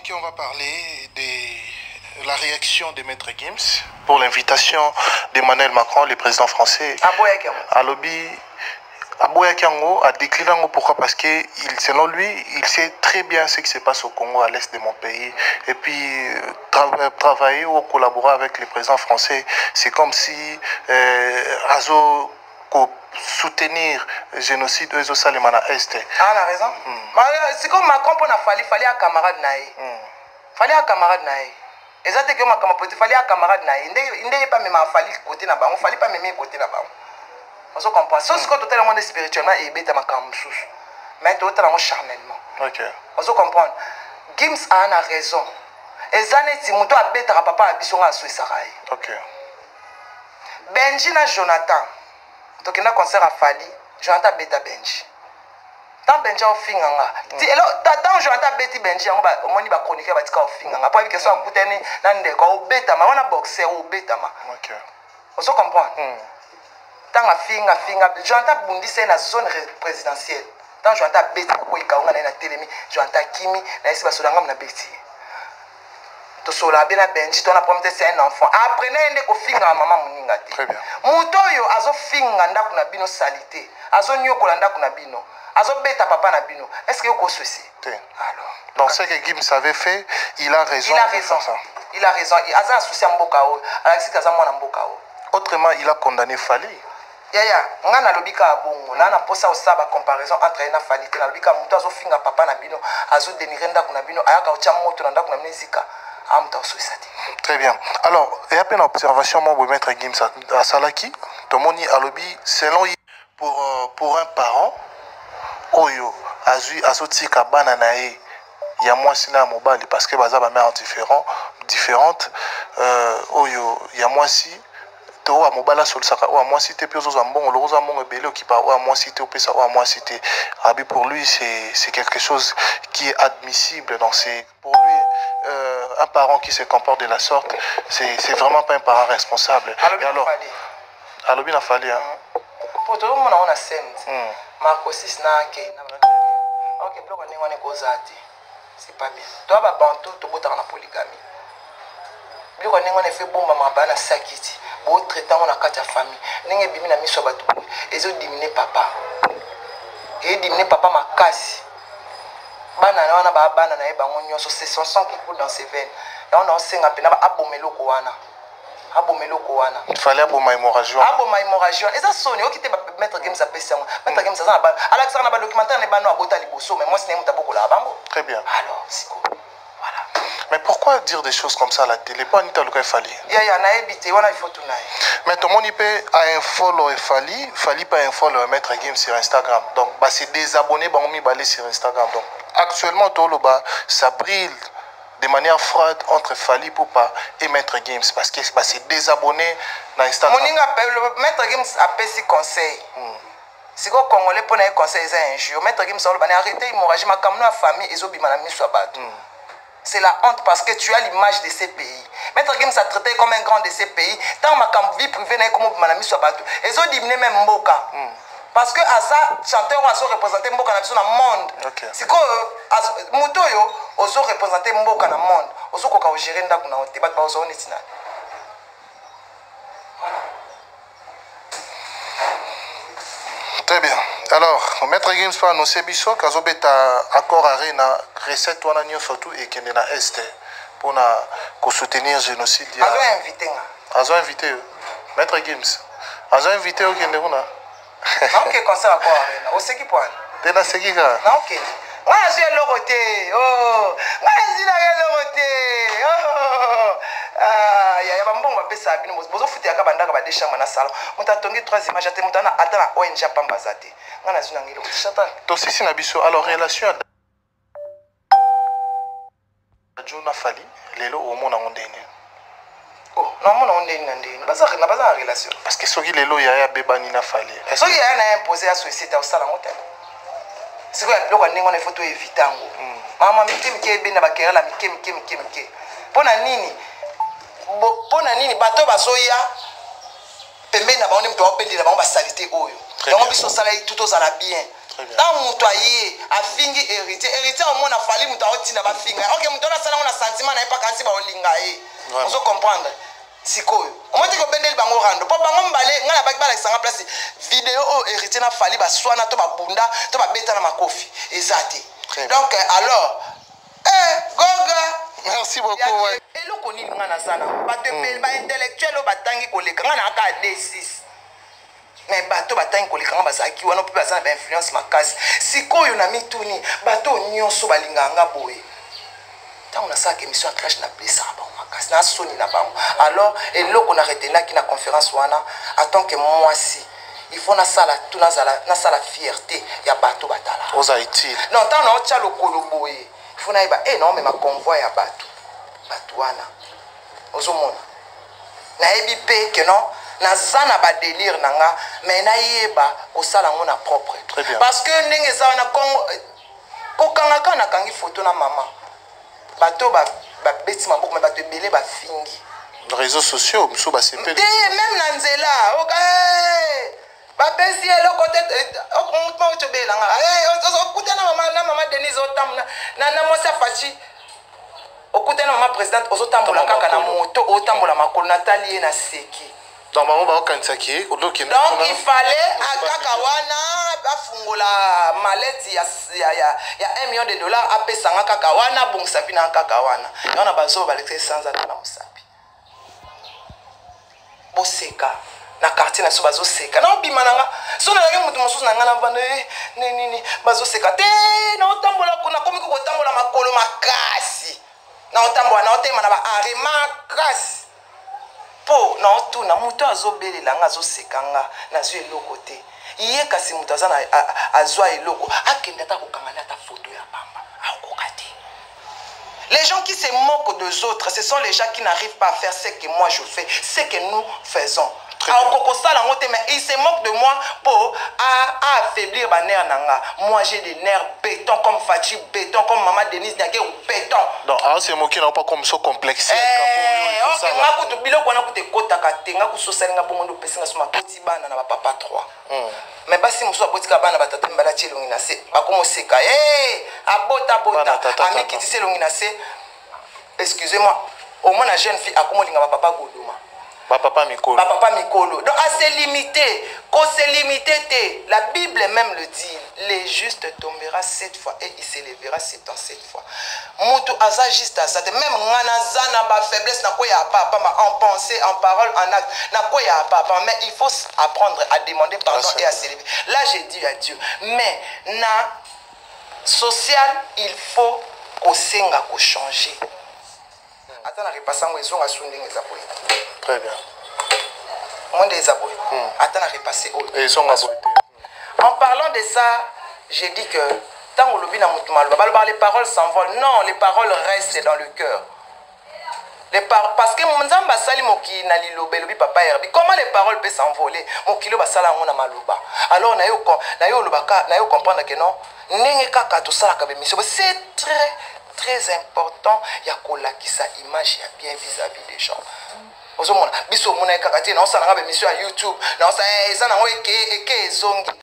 chronique, on va parler de la réaction de Maître Gims pour l'invitation d'Emmanuel Macron, le président français, à lobby. Aboya Kiango a décliné pourquoi? Parce que selon lui, il sait très bien ce qui se passe au Congo, à l'est de mon pays. Et puis, travailler ou collaborer avec le président français, c'est comme si Azo soutenir le génocide de Salimana Est. Ah, on a raison. C'est comme Macron pour fallait un camarade naïe. Fallait un camarade naïe. Exactement que Macron pour fallait un camarade naïe. Il n'est pas même fallait côté là-bas. On fallait pas même côté là-bas. On se comprend. Sauf que tout le monde est spirituellement et bête à ma camusous. Mais tout le monde charnellement. Ok. On se comprend. Gims a raison. Et ça n'est pas si bête à papa à bisson à Suisse-Araï. Ok. Benji na Jonathan. Donc il y a un concert à Fali. Jonathan bête à Benji. Tant Benji a fait un tant Jonathan bête Benji, on m'a dit que chronique va être fait un après que soit coutene nande ko bête à ma on a boxé ou bête à ma. Ok. On se comprend. Tant a finga Jonathan Bundi c'est la zone présidentielle. Tant Jonathan bête ko ikaunga na télémi Jonathan Kimi na esi basolanga na bête. To sola bien Benji to na promettre c'est un enfant. Après na ko finga maman muninga te. Très bien. Mutoyo azo finga ndaku na bino salité. Azo nyokola ndaku na bino. Azo beta papa na bino. Est-ce que yoko souci? Alors. Donc ce que Gims avait fait, il a raison. Il a raison. Il a raison. Aza souci mboka o. Alexis kaza mwana mboka o. Autrement, il a condamné Fali. Nga na lobika abongo na posa osaba comparaison entre na Fali te na lobika muto azo finga papa na bino azo denigrer ndaku na bino ayaka ocha moto na ndaku na mizika amuta osouisati. Très bien. Alors, il y a une observation mon beau maître Gims à Salaki, Tomoni Alobi selon pour un parent oyo azotika bana nae ya mwasi na mobali parce que baza ba mère différentes oyo ya mwasi to wa mobala sol saka wa mwasi te piozo za mbongo loza mbongo belé qui par wa mwasi te opesa wa mwasi te abi pour lui c'est quelque chose qui est admissible donc c'est pour lui un parent qui se comporte de la sorte c'est vraiment pas un parent responsable. Alors alobi na fali hein pour tout le monde on a scène Marco 6 na ke na OK bloc on est kozati c'est pas bien toi ba bantu to botaka na polygamie bloc on est fait bomba mabana sakiti bo traitant on a kati ya famille ninge bimi na miso batu ezo diminuer papa et diminuer papa makasi bana na wana ba bana na eba ngonyoso c'est son sang qui coule dans ses veines et on a senga pena ba abomeloko wana il fallait aboma hémorragie et ça sonne okite maître Gims a pesa maître Gims ça na Alexandre na ba documentaire ne ba no abota liboso mais moi c'est muta boko la bango. Très bien. Alors siko voilà. Mais pourquoi dire des choses comme ça à la télé? Pas Anita Luka Fali. Ya na ebité wana il faut tout naï. Mais tout le monde peut a un follow et Fali pas un follow maître Gims sur Instagram. Donc bah c'est désabonné bah on mis balé sur Instagram. Donc actuellement tout le bas ça brille de manière froide entre Fali Poupa et Maître Gims parce que c'est désabonné dans Instagram. Maître Gims a payé ses conseils. Si vous Congolais pour les conseils, c'est un jeu. Maître Gims a arrêté l'hémorragie, mais comme la famille, ils ont mis sur bateau. C'est la honte parce que tu as l'image de ces pays. Maître Gims a traité comme un grand de ces pays. Tant que vie privée n'est comme mis sur bateau. Ils ont diminué même Mboka. Parce que Aza, chanteur, ils ont représenté Mboka dans le monde. C'est que Moutoyo, ils ont représenté Mboka dans le monde. Ils ont géré dans le débat. Très bien. Alors, Maître Gims peut annoncer Bissot qu'Azobet a accord à la recette surtout et qu'il y a Est pour soutenir le génocide. Azo invité. Maître Gims. Azo invité au Kenya. Ok, concert à quoi? Au Seki Point. T'es dans Seki Point. Ok. Moi, je suis l'oroté. Oh. Moi, je suis l'oroté. Oh. Il y a un bon papier ça. Bino bozo futi ya kabanda ka badesha mana salon. Muta tongi 3 images ate muta na atana ONG pamba zate. Ngana zuna ngilo chata. To sisi na biso alors relation Juna Fali lelo au mona ondene. Oh, non mona ondene ndene. Baza relation. Parce que soki lelo ya bebani na Fali. Est-ce qu'il y a un imposé à société au salon hôtel? C'est quoi le rwanda ngone photo evitango. Mama mikim ke bena bakera la mikim. Pona nini bato bazoya pembe na baone mto opeli na ba salité oyo. Donc biso sala tout aux ala bien. tant moto aye afingi héritier au moins afali moto aotinda bafinga ok moto na sala na sentiment na ye pakansi baolinga ye ozo comprendre sikoyo omonte ko bendeli bango rando po bango mbale nga na baki bala kisanga place vidéo o héritier na fali baswana to babunda to babeta na makofi ezate donc alors goga merci beaucoup eloko nini nga na sana bato epeli ba intellectuel o batangi koleka nga na aka D6 mais bato batangi koleka nga bazalaki wana mpe baza na bainfluence makasi sikoyo na mituni bato nyonso balinganga boye ntango nasalaka émission ya clash na plesaka bango makasi nasoni na bango alors eloko na retenaki na conférence wana en tant que mwasi il faut nasala tout nasala fierté ya bato batala oza utile non ntango naotya lokolo boye il faut nayeba naomema convoi ya bato wana ozomona nayebi mpe ke non naza na badélire na nga mais nayeba kosala yango na propre parce que ndenge eza wana kokangaka nakangi foto na mama bato babeti maboko me bato ebele bafingi réseaux sociaux mosusu basepeli te même na nzela bapesi eloko te otobelanga okutana na mama denise otambola na mosi afaci okutana mama présidente ozotambola kaka na moto otambola makolo natali ye na seki donc bango baokanisaki ye donc il fallait kaka wana bafungola maleti ya $1 million apesanga kaka wana abongisa bina kaka wana wana bazo balekisa sans ata na mosapi boseka na quartier na so bazoseka na obima nanga so na yango mutu mosusu na nga na vanda nini bazoseka te na otambola kuna komi kotambola makolo makasi na otambola na otema na ba are makasi po na otuna mutu azobelela nga azoseka nga nazwi eloko te iye kasi mutu aza na azwa eloko akende ata kokangana ata foto ya pamba akoka te. Les gens qui se moquent des autres, ce sont les gens qui n'arrivent pas à faire ce que moi je fais, ce que nous faisons. Mais ils se moquent de moi pour affaiblir ma nerf nanga. Moi j'ai des nerfs béton comme Fadji béton comme Maman Denise Niague ou béton. Donc c'est moqué non pas comme ça complexé. Ok, nga kutu biloko wana kutu ekota katenga kusosalinga bongo ndo pesinga soma koti bana na papa 3. Mais basi muso abotika bana batata mbala tshilongi na se bakomo seka abota ami kitise longi na se. Excusez-moi, au moins la jeune fille akomo linga papa godoma. Papa Mikolo. Papa Mikolo. Donc à se limiter, qu'on se limite, la Bible même le dit, les justes tombera 7 fois et il s'élèvera 7 fois. Moutou aza juste à ça. Même ngana na ba faiblesse na ko ya papa en pensée, en parole, en acte, na ko ya papa, mais il faut apprendre à demander pardon et à s'élever. Là j'ai dit à Dieu, mais na social, il faut qu'on senga ko changer. Attends, on repasse en raison à Sunding et Zapoy. Très bien. Moi, des Zapoy. Attends, on repasse au. En parlant de ça, j'ai dit que tant que les paroles s'envolent. Non, les paroles restent dans le cœur. Parce que mon zamba sali moki na lilobe lobi papa herbi. Comment les paroles peuvent s'envoler? Mokilo basala ngona maluba. Alors na yo comprendre que non. Nenge kaka to sala ka bemission. C'est très important ya kolakisa image ya bien vis-à-vis des gens. Ozomona biso mona kaka te na osala nga bemission ya YouTube na osala eza na ngo eke ezongi.